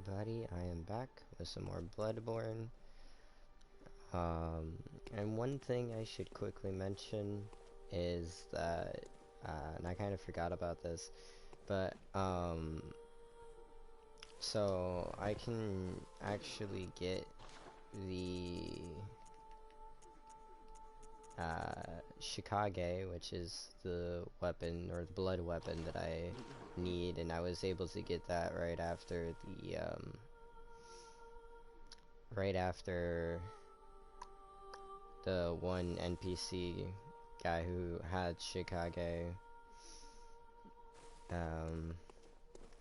everybody, I am back with some more Bloodborne. And one thing I should quickly mention is that, and I kind of forgot about this, but, so I can actually get the, Shikage, which is the weapon, or the blood weapon that I need, and I was able to get that right after the, right after the one NPC guy who had Shikage,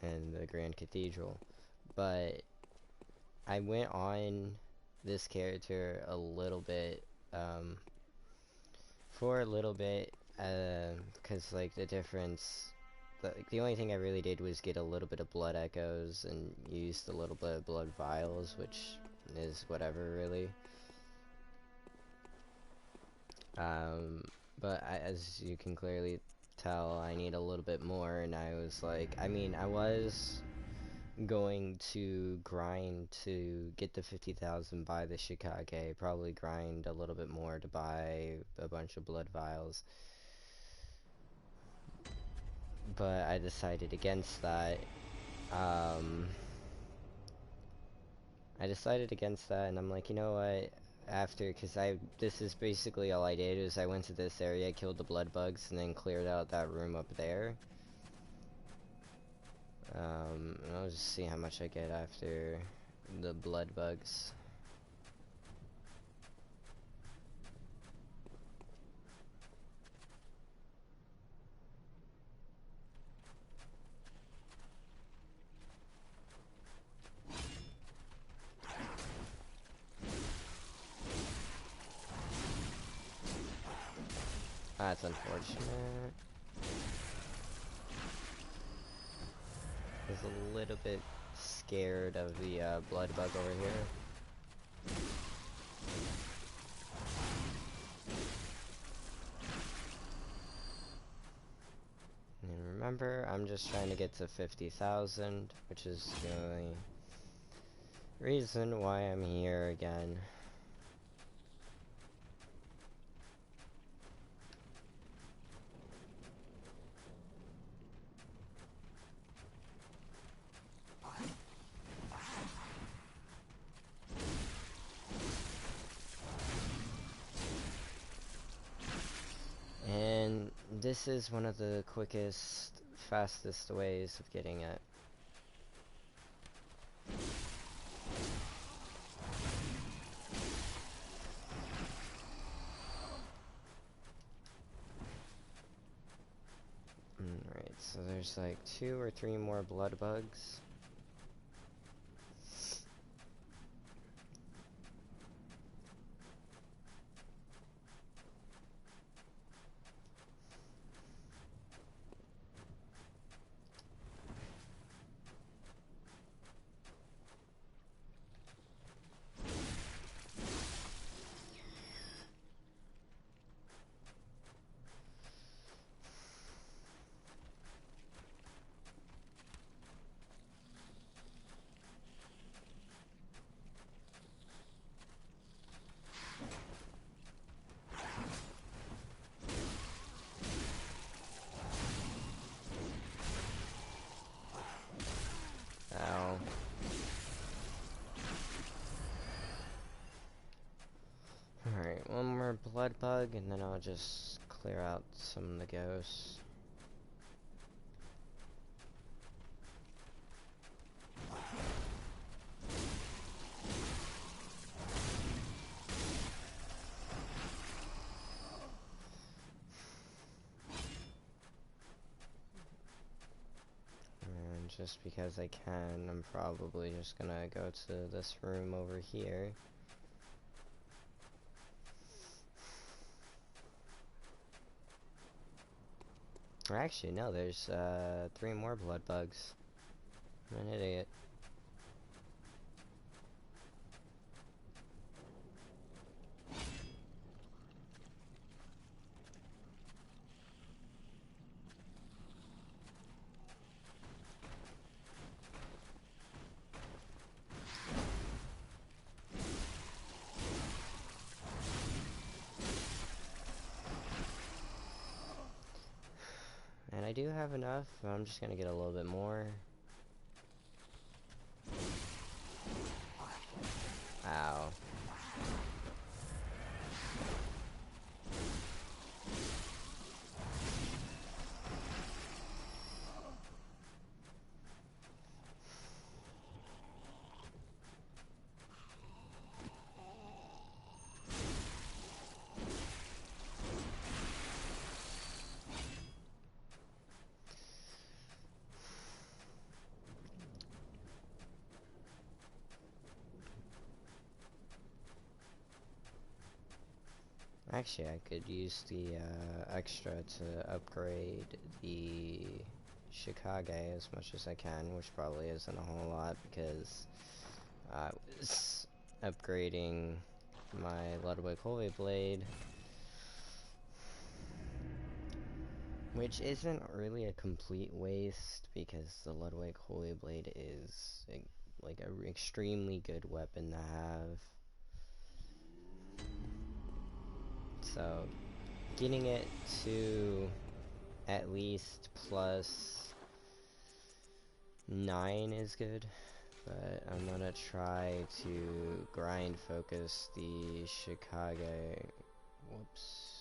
in the Grand Cathedral. But I went on this character a little bit, for a little bit, because like the difference, the only thing I really did was get a little bit of blood echoes and used a little bit of blood vials, which is whatever really. But as you can clearly tell, I need a little bit more, and I was like, I mean, I was going to grind to get the 50,000, buy the Shikage, probably grind a little bit more to buy a bunch of blood vials. But I decided against that. And I'm like, you know what? Because this is basically all I did, is I went to this area, killed the blood bugs, and then cleared out that room up there. And I'll just see how much I get after the blood bugs. That's unfortunate. I was a little bit scared of the blood bug over here. And remember, I'm just trying to get to 50,000, which is the only reason why I'm here again. And this is one of the quickest, fastest ways of getting it. Alright, so there's like 2 or 3 more blood bugs. Ow. Alright, one more blood bug, and then I'll just clear out some of the ghosts. And just because I can, I'm probably just gonna go to this room over here. Or actually, no, there's 3 more blood bugs. I'm an idiot. I do have enough. I'm just gonna get a little bit more. Ow. Actually, I could use the extra to upgrade the Chicago as much as I can, which probably isn't a whole lot because I was upgrading my Ludwig Holy Blade, which isn't really a complete waste because the Ludwig Holy Blade is like an extremely good weapon to have. So, getting it to at least +9 is good, but I'm gonna try to grind focus the Chicago. Whoops.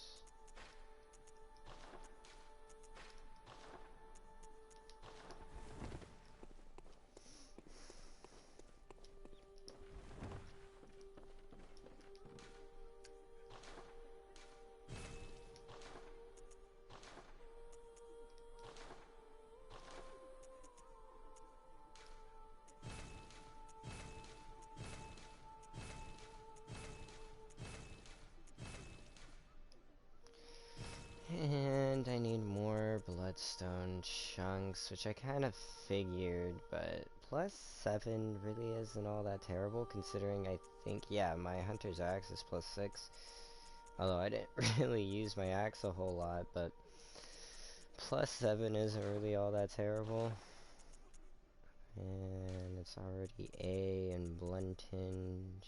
And I need more bloodstone chunks, which I kind of figured, but +7 really isn't all that terrible considering I think, yeah, my hunter's axe is +6. Although I didn't really use my axe a whole lot, but +7 isn't really all that terrible. And it's already A and blunt tinged.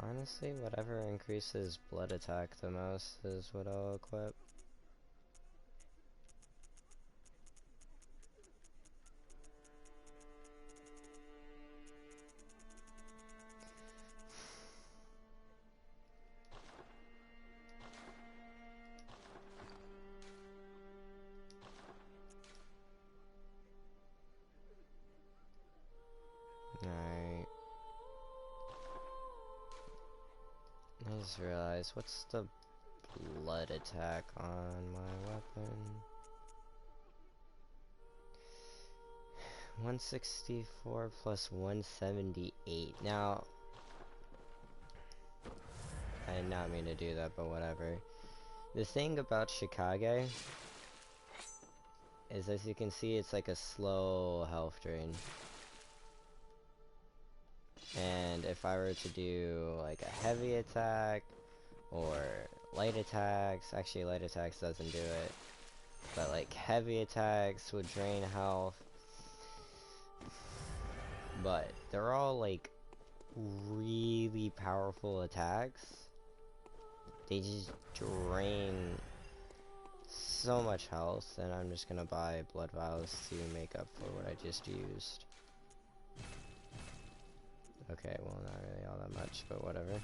Honestly, whatever increases blood attack the most is what I'll equip. Alright. I just realized, what's the blood attack on my weapon? 164 plus 178. Now, I did not mean to do that, but whatever. The thing about Chicago is, as you can see, it's like a slow health drain. And if I were to do like a heavy attack or light attacks, actually light attacks doesn't do it, but like heavy attacks would drain health, but they're all like really powerful attacks. They just drain so much health, and I'm just gonna buy blood vials to make up for what I just used. Okay, well, not really all that much, but whatever.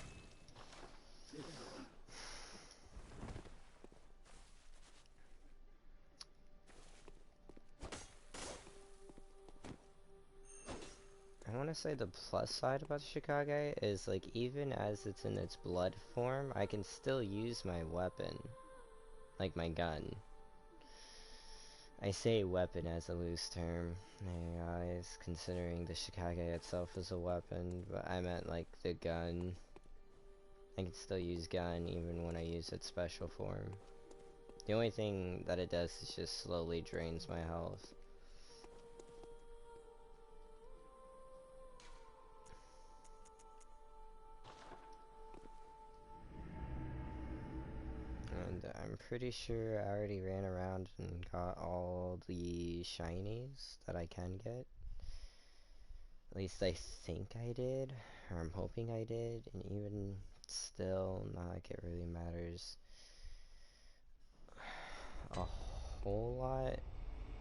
I want to say the plus side about Chicago is, like, even as it's in its blood form, I can still use my weapon. Like my gun. I say weapon as a loose term, hey guys, considering the Chicago itself is a weapon, but I meant like the gun. I can still use gun even when I use its special form. The only thing that it does is just slowly drains my health. And I'm pretty sure I already ran around and got all the shinies that I can get. At least I think I did, or I'm hoping I did, and even still, not like it really matters a whole lot.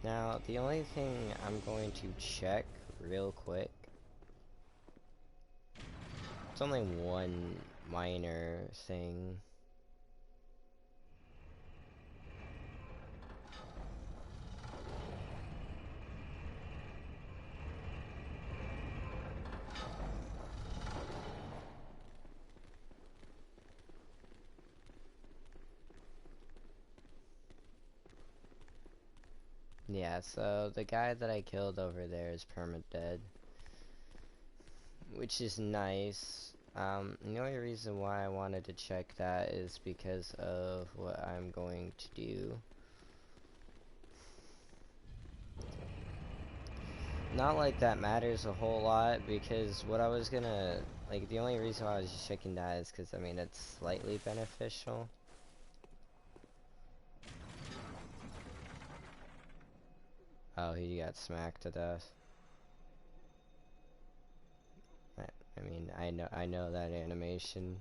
Now, the only thing I'm going to check real quick, it's only one minor thing. Yeah, so the guy that I killed over there is perma-dead, which is nice. The only reason why I wanted to check that is because of what I'm going to do. Not like that matters a whole lot, because what I was gonna, like, the only reason why I was just checking that is because, I mean, it's slightly beneficial. Oh, he got smacked to death. I mean, I know that animation.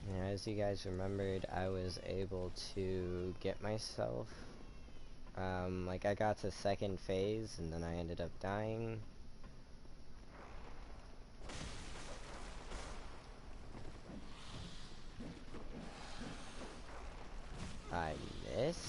Yeah, as you guys remembered, I was able to get myself, like, I got to second phase, and then I ended up dying. I missed.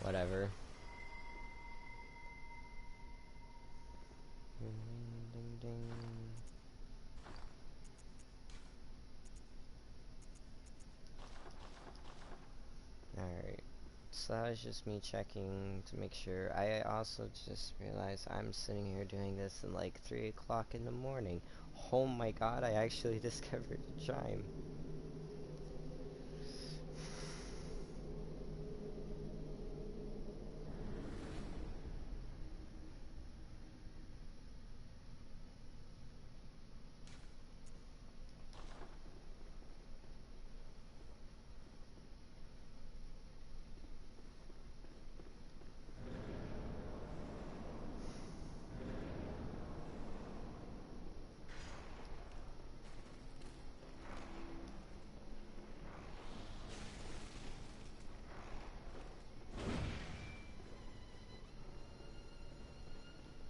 Whatever. Ding, ding. Alright, so that was just me checking to make sure. I also just realized I'm sitting here doing this at like 3 o'clock in the morning. Oh my god, I actually discovered a chime.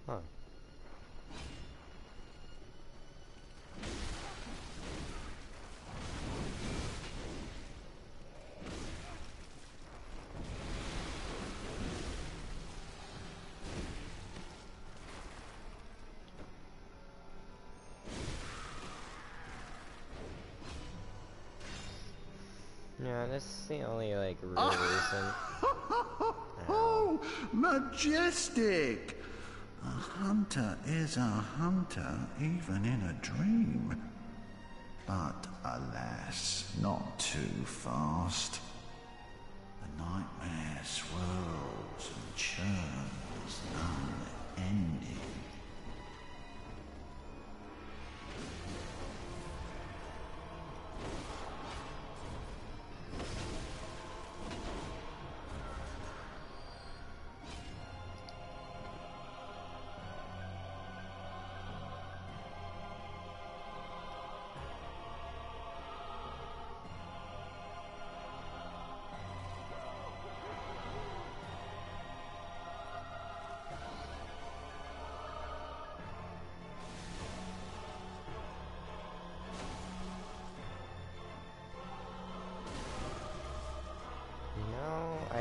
Huh. Yeah, this is the only, like, real reason. Oh, majestic! A hunter is a hunter, even in a dream. But alas, not too fast. The nightmare swirls and churns, unending.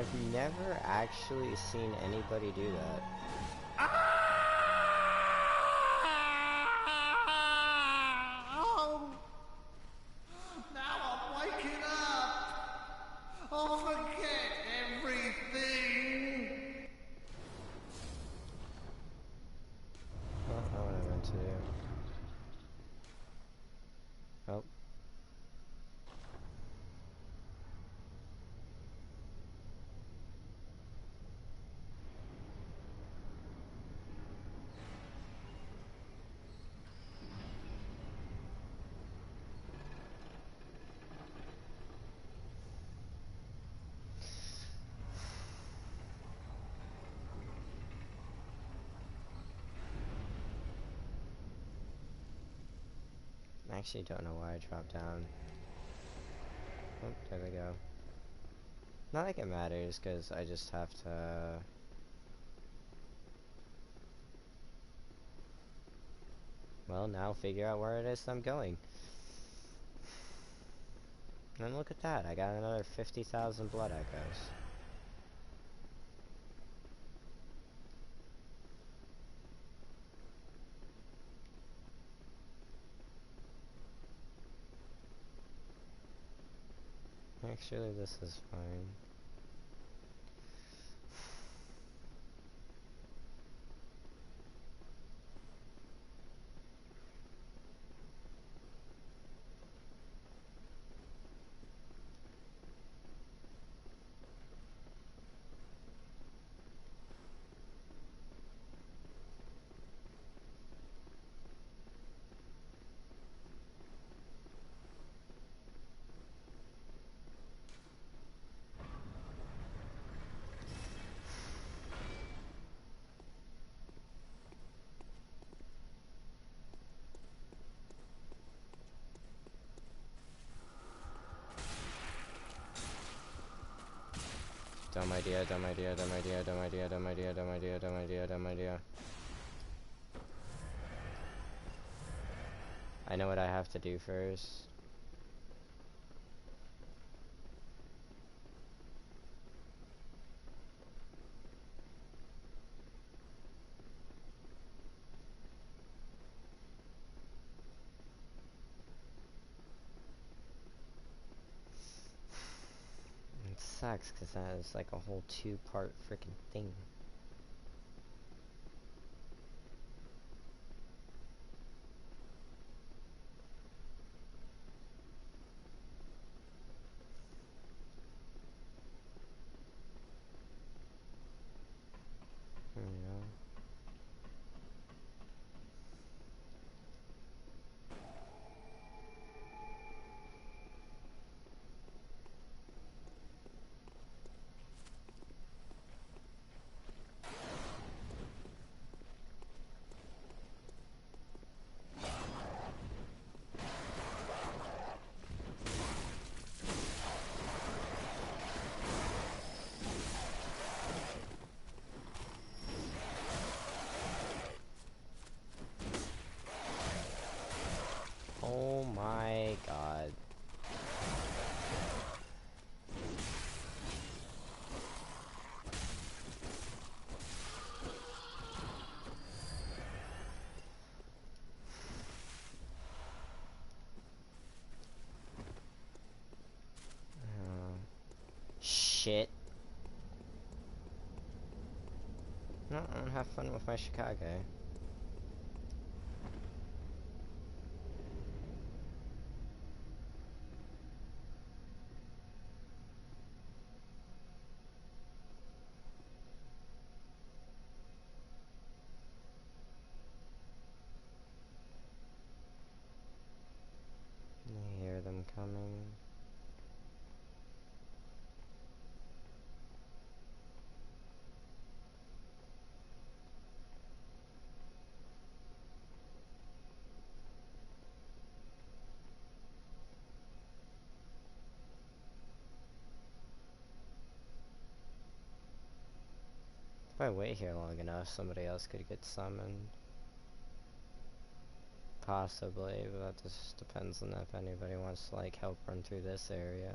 I've never actually seen anybody do that. Oh, now I'm waking up. I'll forget everything. Well, not what I meant to do. Oh. I actually don't know why I dropped down. Oh, there we go. Not like it matters, because I just have to... well, now figure out where it is I'm going. And look at that, I got another 50,000 blood echoes. Actually, this is fine. Dumb idea, dumb idea, dumb idea, dumb idea, dumb idea, dumb idea, dumb idea, dumb idea. I know what I have to do first. It sucks, because that is like a whole two-part freaking thing. You know? Oh my god. Shit. No, I don't have fun with my Chicago. I hear them coming. If I wait here long enough, somebody else could get summoned. Possibly, but that just depends on if anybody wants to like help run through this area.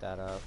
that up.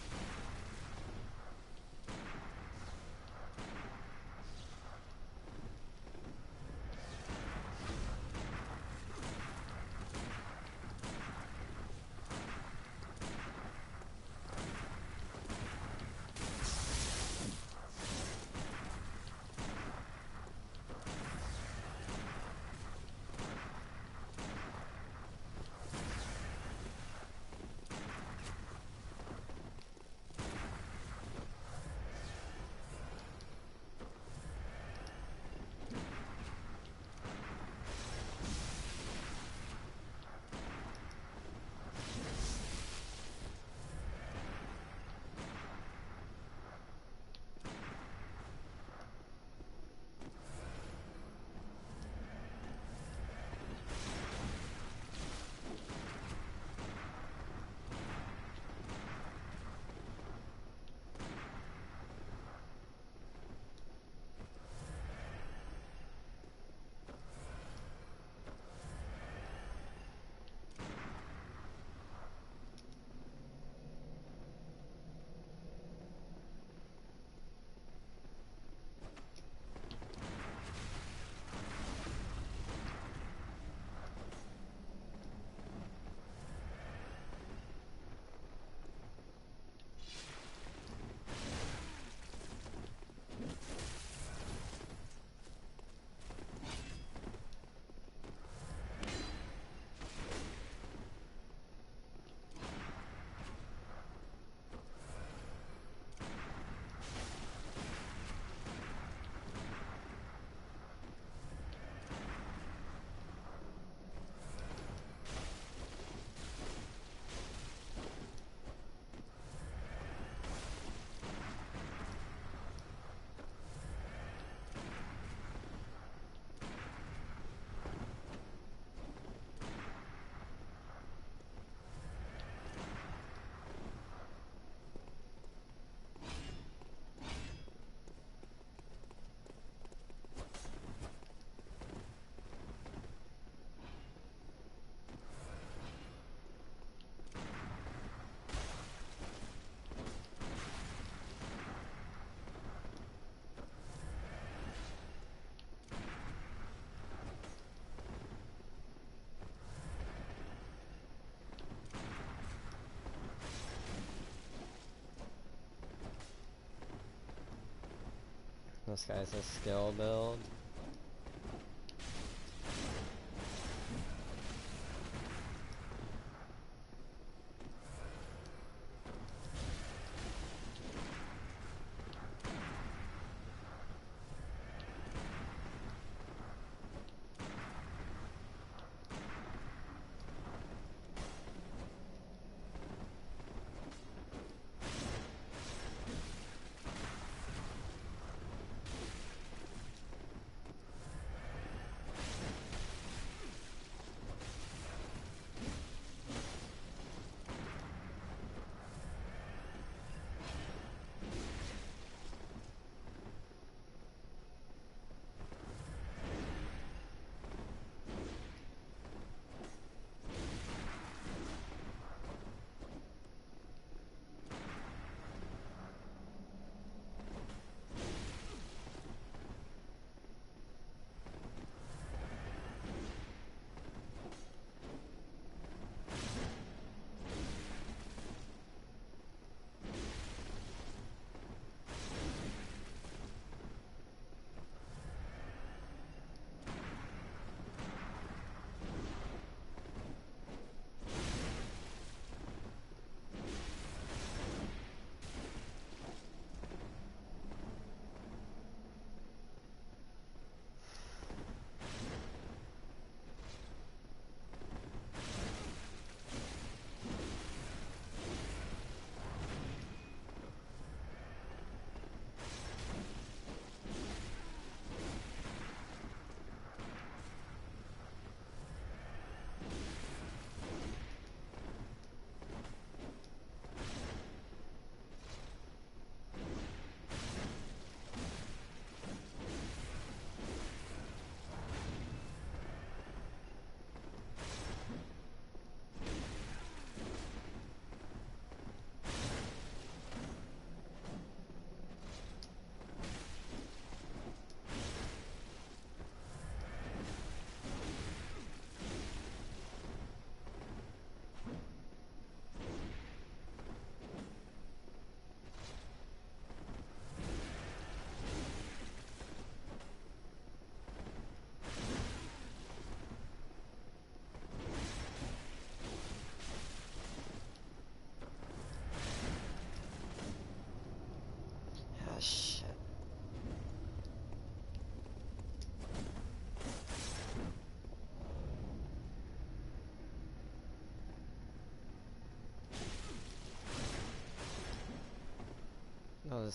This guy's a skill build.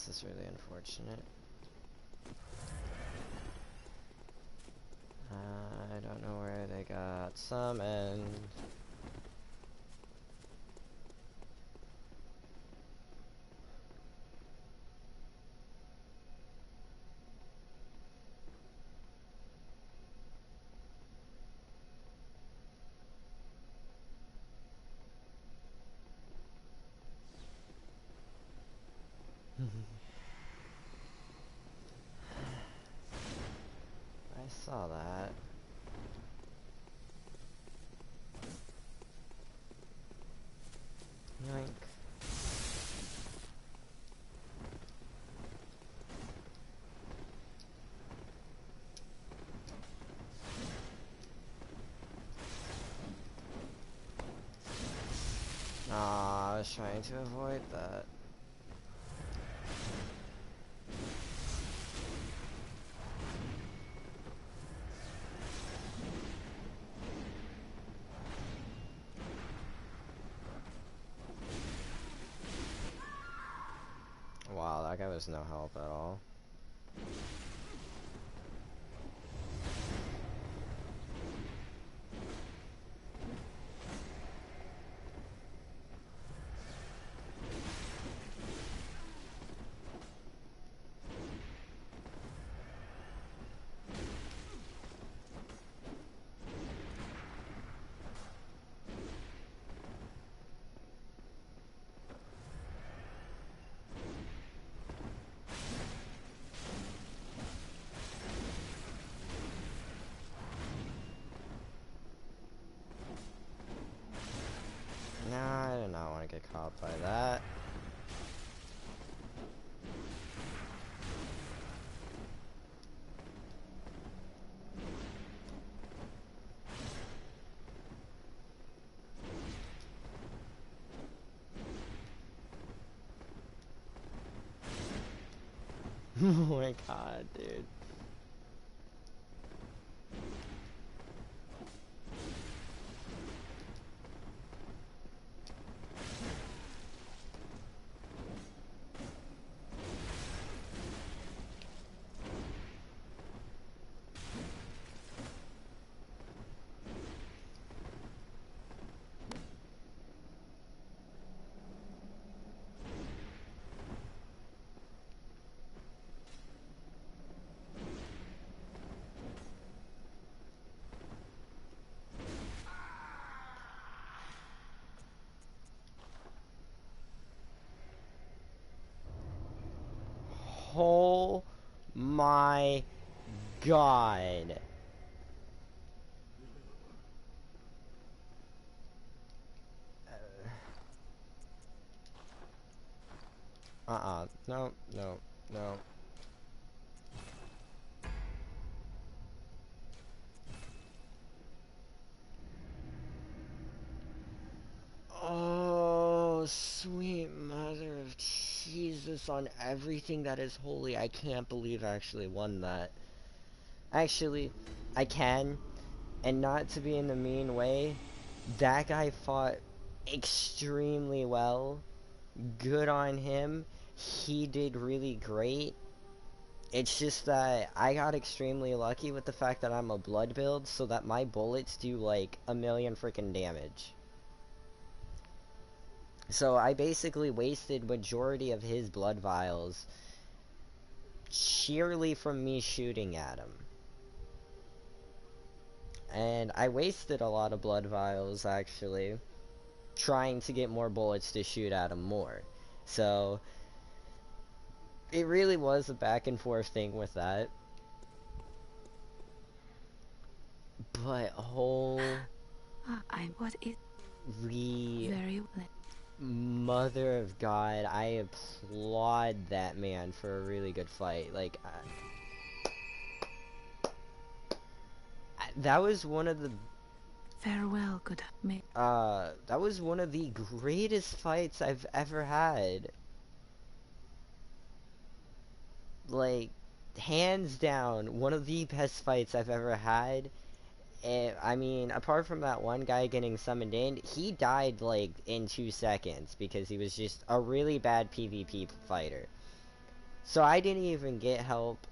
this is really unfortunate. I don't know where they got summoned. I saw that. Yoink. Aw, I was trying to avoid that. Wow, that guy was no help at all. No, I did not want to get caught by that. Oh my god, dude. Oh my god. No, no, no. Oh, sweet mother of Jesus on everything that is holy. I can't believe I actually won that. Actually, I can. And not to be in the mean way, that guy fought extremely well. Good on him. He did really great. It's just that I got extremely lucky with the fact that I'm a blood build, so that my bullets do like a million freaking damage. So I basically wasted majority of his blood vials sheerly from me shooting at him. And I wasted a lot of blood vials actually trying to get more bullets to shoot at him more. So it really was a back and forth thing with that. But What is holy very mother of God, I applaud that man for a really good fight. Like, that was one of the farewell, good mate. that was one of the greatest fights I've ever had. Like, hands down, one of the best fights I've ever had. I mean, apart from that one guy getting summoned in, he died like in 2 seconds because he was just a really bad PvP fighter. So I didn't even get help.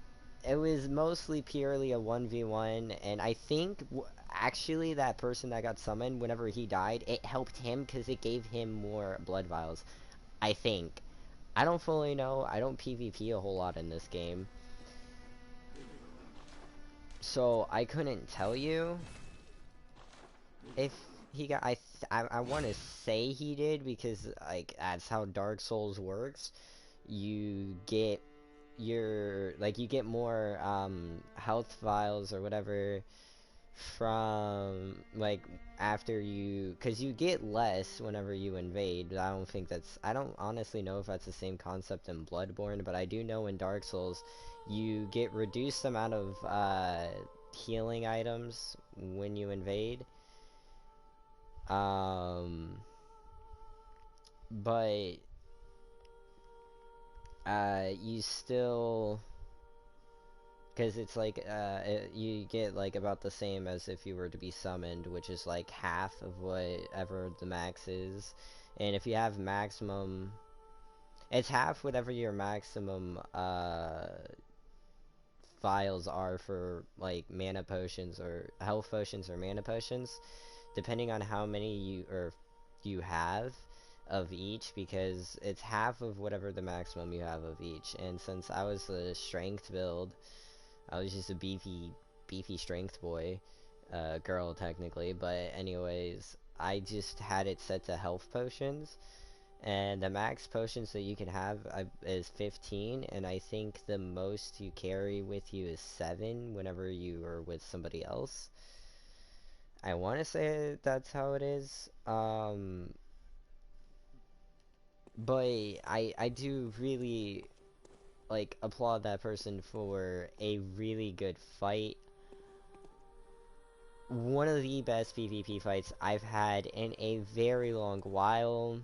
It was mostly purely a 1v1, and I think actually that person that got summoned, whenever he died, it helped him because it gave him more blood vials. I think. I don't fully know. I don't PvP a whole lot in this game. So I couldn't tell you if he got. I want to say he did because like that's how Dark Souls works. You get you get more health vials or whatever from like after you, because you get less whenever you invade, but I don't honestly know if that's the same concept in Bloodborne, but I do know in Dark Souls you get reduced amount of healing items when you invade, um but you still, because it's like you get like about the same as if you were to be summoned, which is like half of whatever the max is. And if you have maximum, it's half whatever your maximum files are for like mana potions or health potions or mana potions, depending on how many you have of each, because it's half of whatever the maximum you have of each. And since I was a strength build, I was just a beefy strength boy, girl technically, but anyways, I just had it set to health potions, and the max potions that you can have is 15, and I think the most you carry with you is 7 whenever you are with somebody else. I want to say that's how it is, but I do really like applaud that person for a really good fight. One of the best PvP fights I've had in a very long while,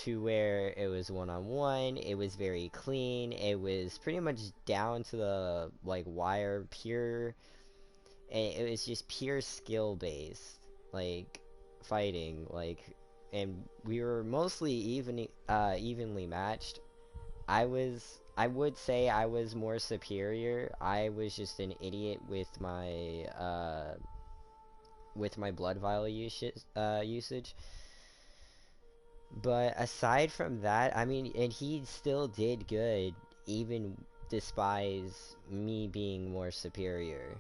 to where it was one-on-one, it was very clean, it was pretty much down to the like wire, pure, it was just pure skill based, like fighting, like, and we were mostly evenly matched. I would say I was more superior. I was just an idiot with my blood vial usage. But aside from that, I mean, and he still did good, even despite me being more superior.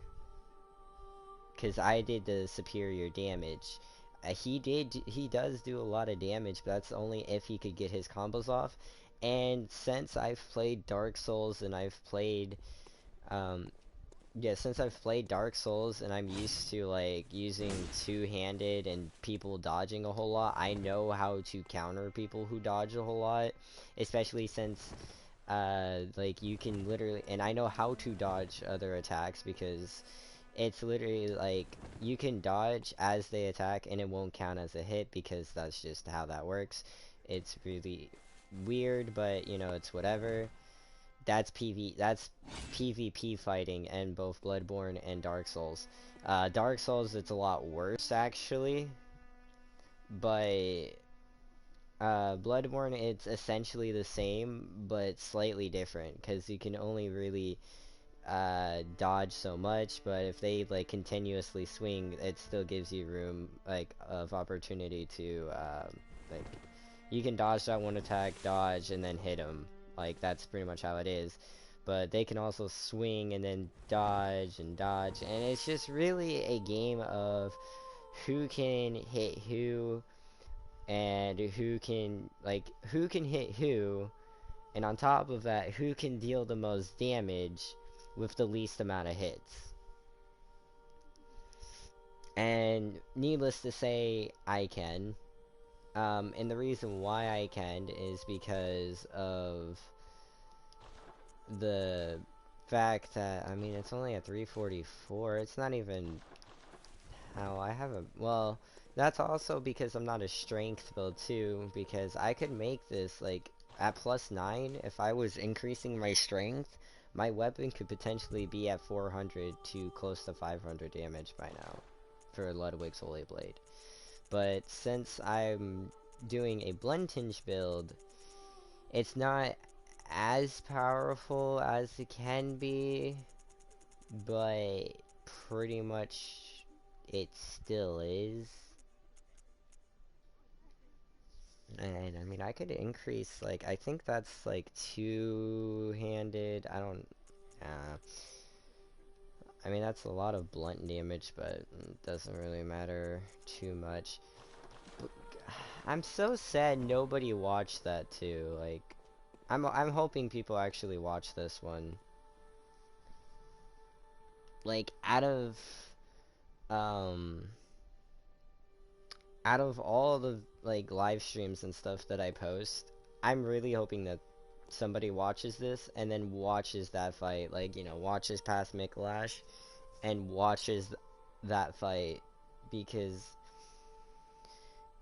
Because I did the superior damage. He does do a lot of damage, but that's only if he could get his combos off. And since I've played Dark Souls and um, since I've played Dark Souls and I'm used to like using two-handed and people dodging a whole lot, I know how to counter people who dodge a whole lot, especially since like you can literally, and I know how to dodge other attacks because it's literally like you can dodge as they attack and it won't count as a hit because that's just how that works. It's really weird, but you know, it's whatever. That's PvP fighting in both Bloodborne and Dark Souls. Dark Souls, it's a lot worse actually, but Bloodborne, it's essentially the same but slightly different because you can only really dodge so much, but if they like continuously swing, it still gives you room like of opportunity to like you can dodge that one attack, dodge, and then hit them. Like, that's pretty much how it is. But they can also swing and then dodge and dodge. And it's just really a game of who can hit who and who can hit who. And on top of that, who can deal the most damage with the least amount of hits. And needless to say, I can. And the reason why I can is because of the fact that, I mean, it's only a 344. It's not even how I have a, well, that's also because I'm not a strength build too, because I could make this, like, at +9, if I was increasing my strength, my weapon could potentially be at 400 to close to 500 damage by now, for Ludwig's Holy Blade. But since I'm doing a Blend Tinge build, it's not as powerful as it can be, but pretty much it still is. And I mean, I could increase, like, I think that's like two-handed. I don't, uh, I mean, that's a lot of blunt damage, but it doesn't really matter too much. But, I'm so sad nobody watched that too. Like, I'm hoping people actually watch this one. Like, um out of all the like live streams and stuff that I post, I'm really hoping that somebody watches this and then watches that fight, like, you know, watches past Mikolash and watches that fight, because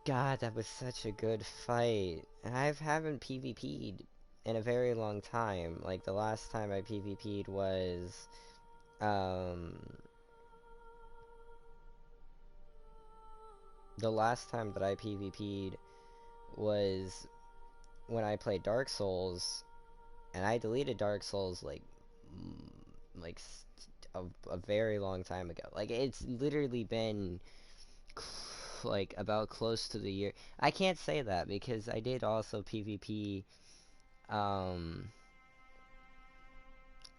God, that was such a good fight. And I haven't PvP'd in a very long time. Like, the last time I PvP'd was um the last time that I PvP'd was when I played Dark Souls, and I deleted Dark Souls like like a very long time ago. Like, it's literally been like about close to the year. I can't say that because I did also PvP. Um,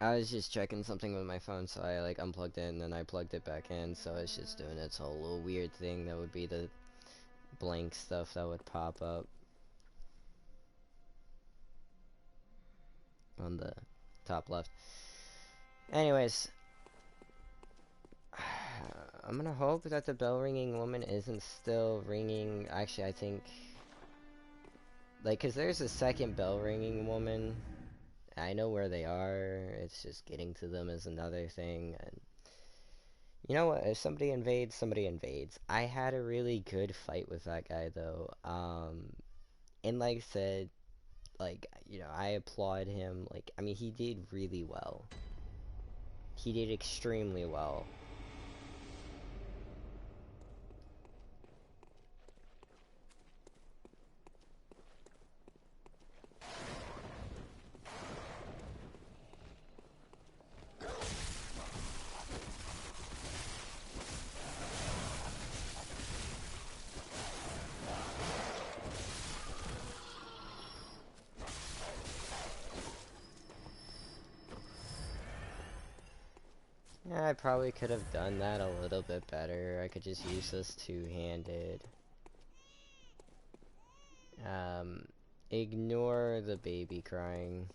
I was just checking something with my phone, so I like unplugged it and then I plugged it back in. So it's just doing its whole little weird thing that would be the blank stuff that would pop up on the top left. Anyways, I'm gonna hope that the bell ringing woman isn't still ringing. Actually, I think, like, cause there's a second bell ringing woman. I know where they are. It's just getting to them is another thing. And you know what? If somebody invades, somebody invades. I had a really good fight with that guy though. And like I said, like, you know, I applaud him. Like, I mean, he did really well. He did extremely well. Yeah, I probably could have done that a little bit better. I could just use this two-handed. Um, Ignore the baby crying.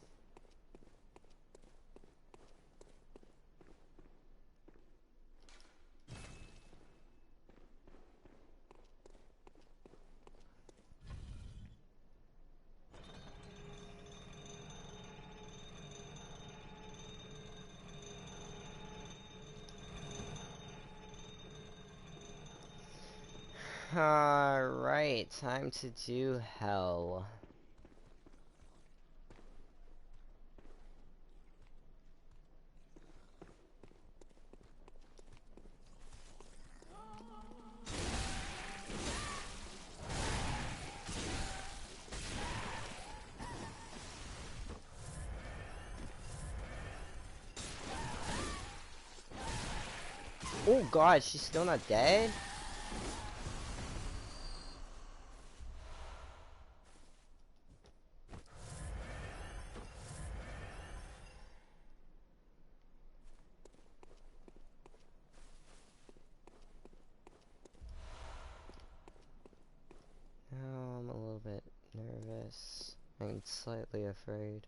Alright, time to do hell. Oh god, she's still not dead? Oh, I'm a little bit nervous. I'm slightly afraid.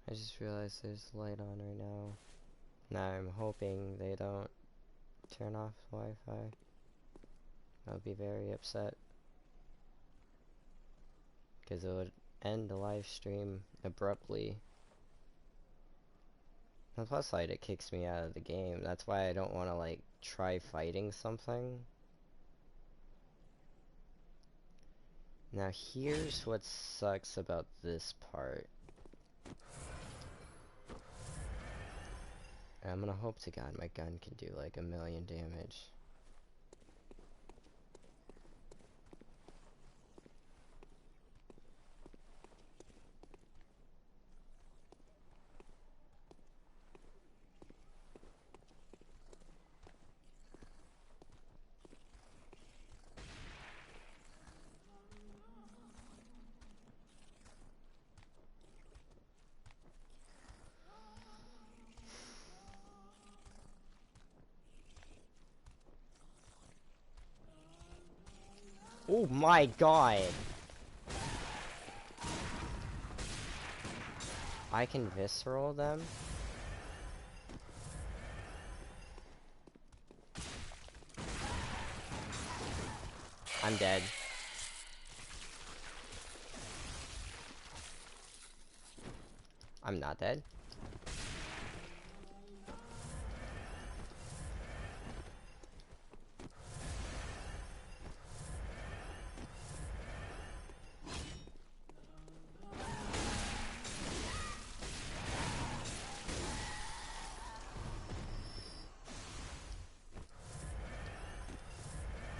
I just realized there's light on right now. Now I'm hoping they don't turn off Wi-Fi. I would be very upset, because it would end the live stream abruptly. And plus, like, it kicks me out of the game. That's why I don't want to, like, try fighting something. Now here's what sucks about this part. I'm gonna hope to God my gun can do like 1,000,000 damage. Oh my God! I can visceral them? I'm dead. I'm not dead.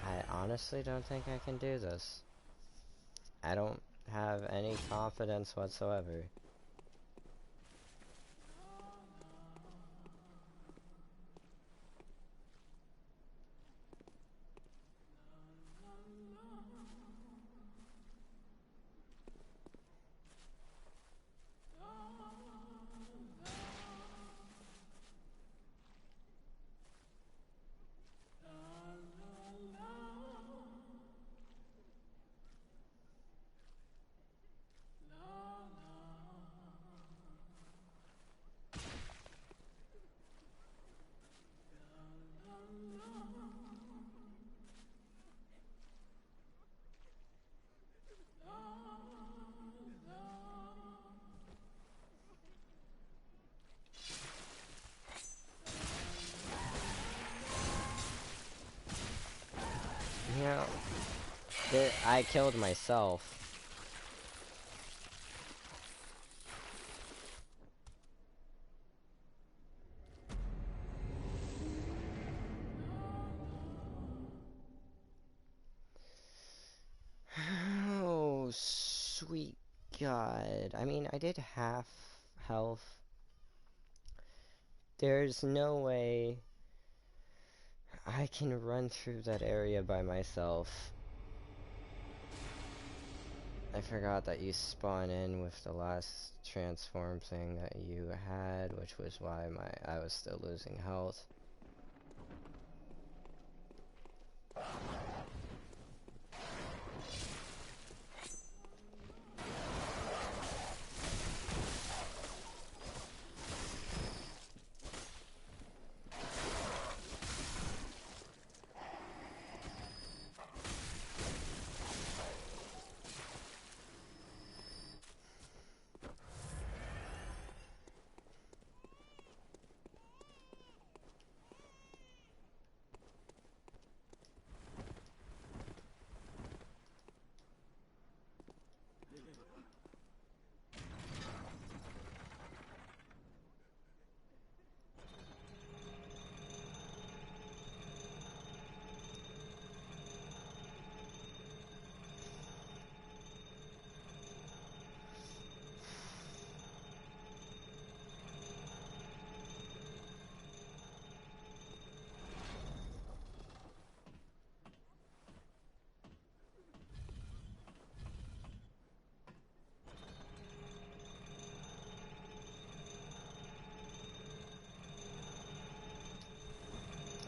I honestly don't think I can do this. I don't have any confidence whatsoever. You know, I killed myself. Oh, sweet God. I mean, I did half health. There's no way I can run through that area by myself. I forgot that you spawn in with the last transform thing that you had, which was why I was still losing health.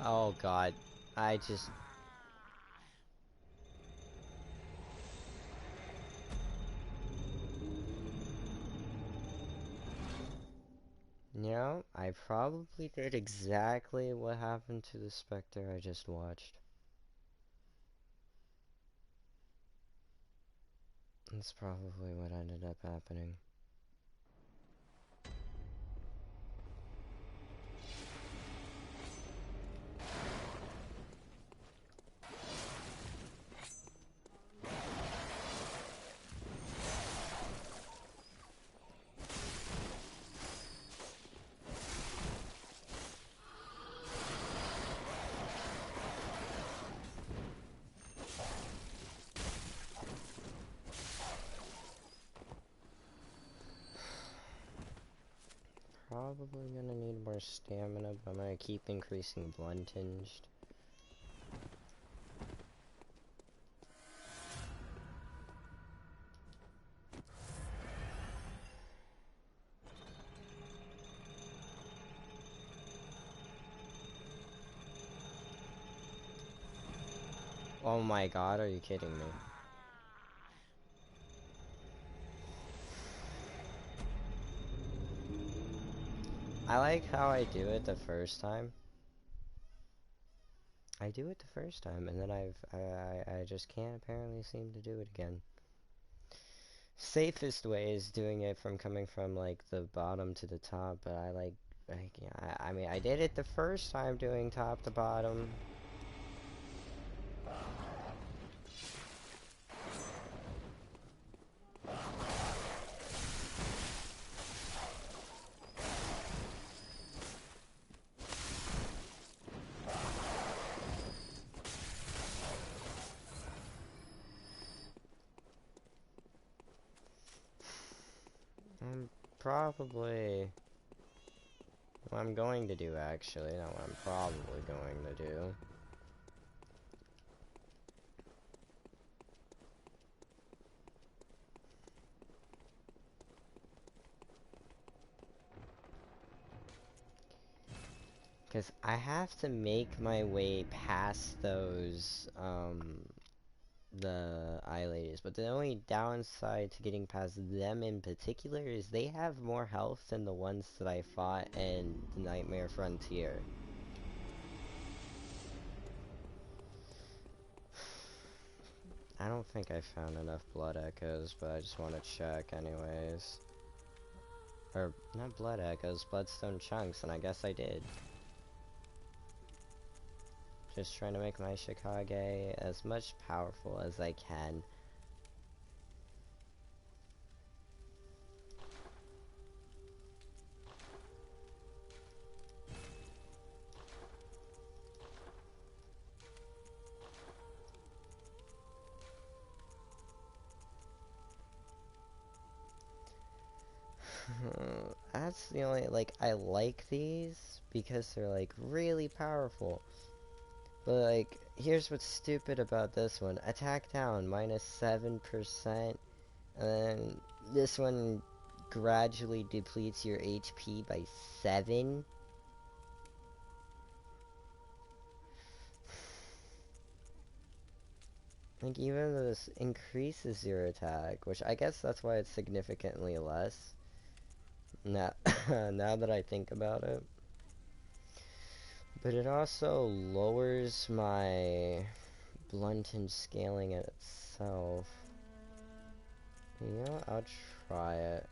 Oh God, I just... You know, I probably did exactly what happened to the Spectre I just watched. That's probably what ended up happening. probably gonna need more stamina, but I'm gonna keep increasing blood tinged. Oh my god, are you kidding me? I like how I do it the first time. I do it the first time, and then I just can't apparently seem to do it again. Safest way is doing it from coming from like the bottom to the top, but yeah, I mean, I did it the first time doing top to bottom. Probably what I'm going to do, actually, not what I'm probably going to do. Because I have to make my way past those, the eye ladies, but the only downside to getting past them in particular is they have more health than the ones that I fought in the Nightmare Frontier. I don't think I found enough blood echoes, but I just want to check anyways. Or, not blood echoes, bloodstone chunks, and I guess I did. Just trying to make my Shikage as much powerful as I can. That's the only, like, I like these because they're, like, really powerful. But, like, here's what's stupid about this one. Attack down, minus 7%. And then this one gradually depletes your HP by 7. Like, even though this increases your attack, which I guess that's why it's significantly less. Now, now that I think about it. But it also lowers my blunted scaling itself. You know, I'll try it.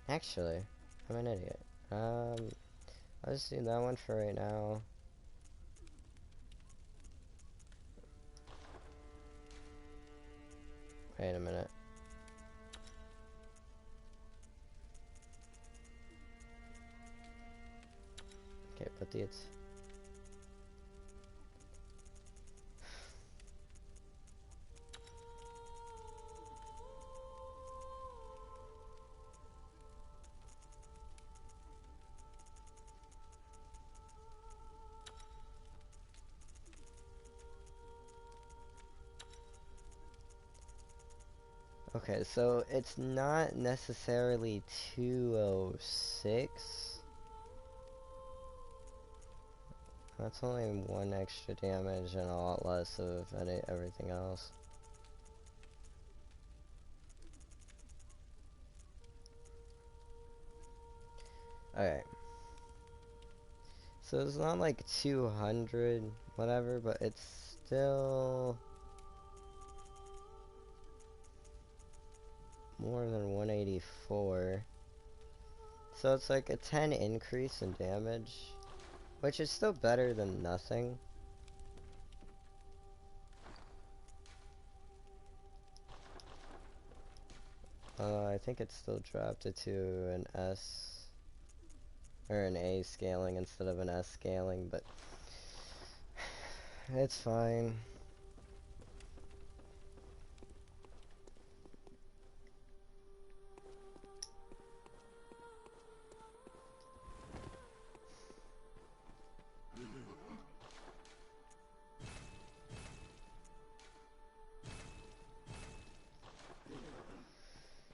Actually, I'm an idiot. I'll just do that one for right now. Wait a minute. Okay, put the it's. Okay, so it's not necessarily 206. That's only 1 extra damage and a lot less of everything else. Alright. So it's not like 200, whatever, but it's still more than 184. So it's like a 10 increase in damage, which is still better than nothing. I think it still dropped it to an S or an A scaling instead of an S scaling, but it's fine.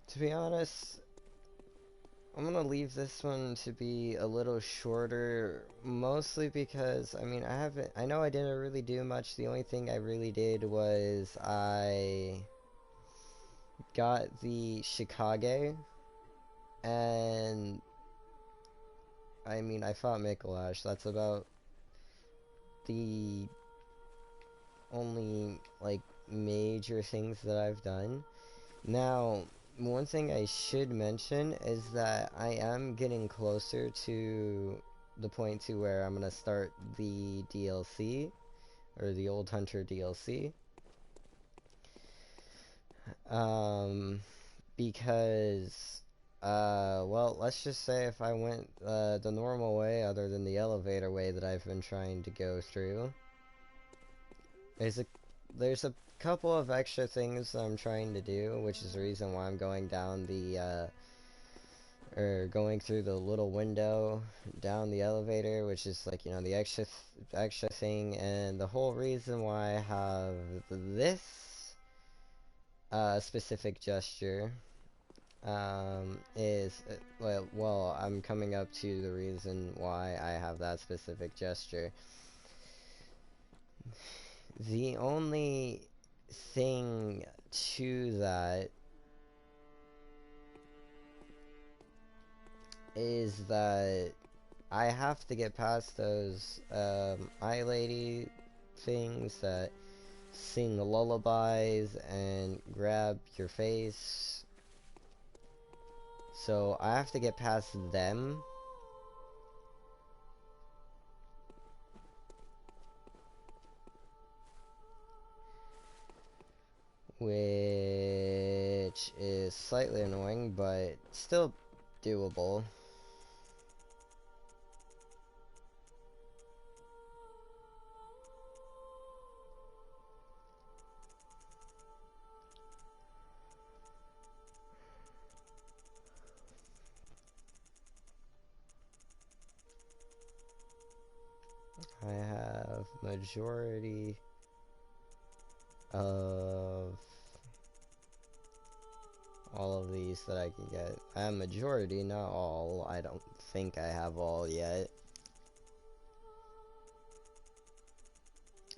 To be honest, I'm gonna leave this one to be a little shorter, mostly because, I mean, I know I didn't really do much. The only thing I really did was I got the Chicago, and, I mean, I fought Mikolash. That's about the only, like, major things that I've done. Now, one thing I should mention is that I am getting closer to the point to where I'm gonna start the DLC, or the Old Hunter DLC. Um, because, well, let's just say if I went the normal way, other than the elevator way that I've been trying to go through, there's a there's a couple of extra things I'm trying to do, which is the reason why I'm going down the or going through the little window down the elevator, which is like, you know, the extra thing. And the whole reason why I have this specific gesture is well, I'm coming up to the reason why I have that specific gesture. The only thing to that is that I have to get past those eye lady things that sing lullabies and grab your face. So I have to get past them. Which is slightly annoying, but still doable. I have majority of all of these that I can get. I have majority, not all. I don't think I have all yet.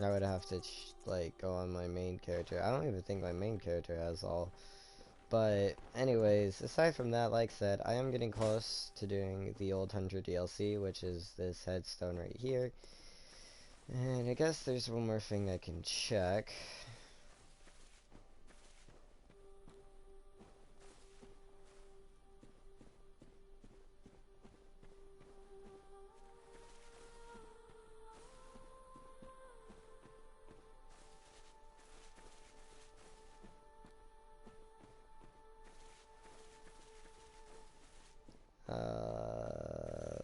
I would have to like go on my main character. I don't even think my main character has all. But anyways, aside from that, like I said, I am getting close to doing the Old Hunter DLC, which is this headstone right here. And I guess there's one more thing I can check.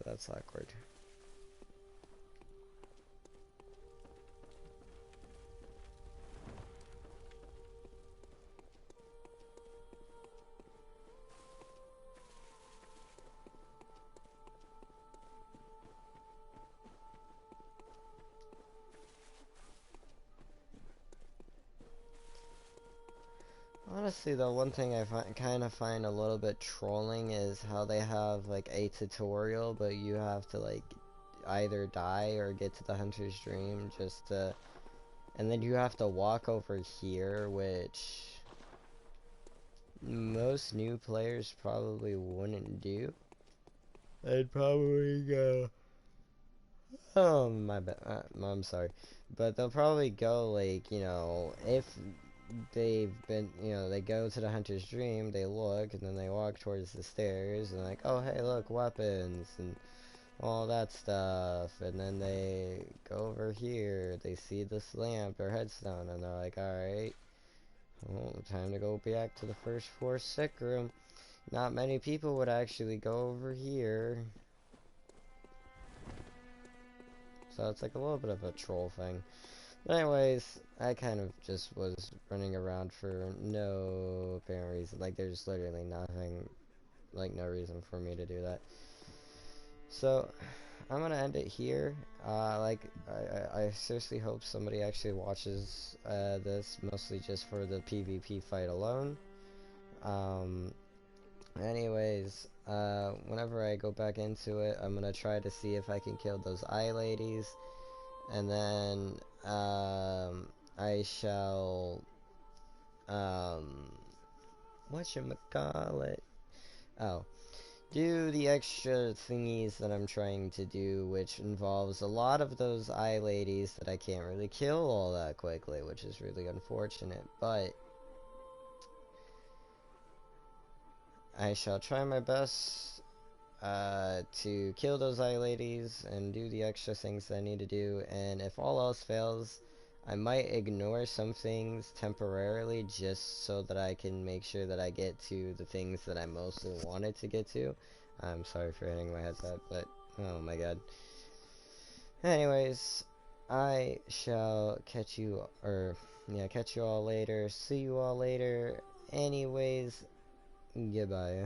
That's awkward. Honestly, though, one thing I kind of find a little bit trolling is how they have, like, a tutorial, but you have to, like, either die or get to the Hunter's Dream just to... And then you have to walk over here, which most new players probably wouldn't do. I'd probably go... Oh, my bad. I'm sorry. But they'll probably go, like, you know, if they've been, you know, they go to the Hunter's Dream, they look, and then they walk towards the stairs, and like, oh, hey, look, weapons, and all that stuff, and then they go over here, they see this lamp or headstone, and they're like, alright, Well, time to go back to the first floor sick room. Not many people would actually go over here. So it's like a little bit of a troll thing. But anyways, I kind of just was running around for no apparent reason. Like, there's literally nothing, like, no reason for me to do that. So, I'm gonna end it here. I seriously hope somebody actually watches this, mostly just for the PvP fight alone. Um, anyways, whenever I go back into it, I'm gonna try to see if I can kill those eye ladies, and then, I shall, whatchamacallit? Oh. Do the extra thingies that I'm trying to do, which involves a lot of those eye ladies that I can't really kill all that quickly, which is really unfortunate, but I shall try my best to kill those eye ladies and do the extra things that I need to do, and if all else fails, I might ignore some things temporarily just so that I can make sure that I get to the things that I mostly wanted to get to. I'm sorry for hitting my headset, but oh my god. Anyways, I shall catch you, catch you all later. See you all later. Anyways, goodbye.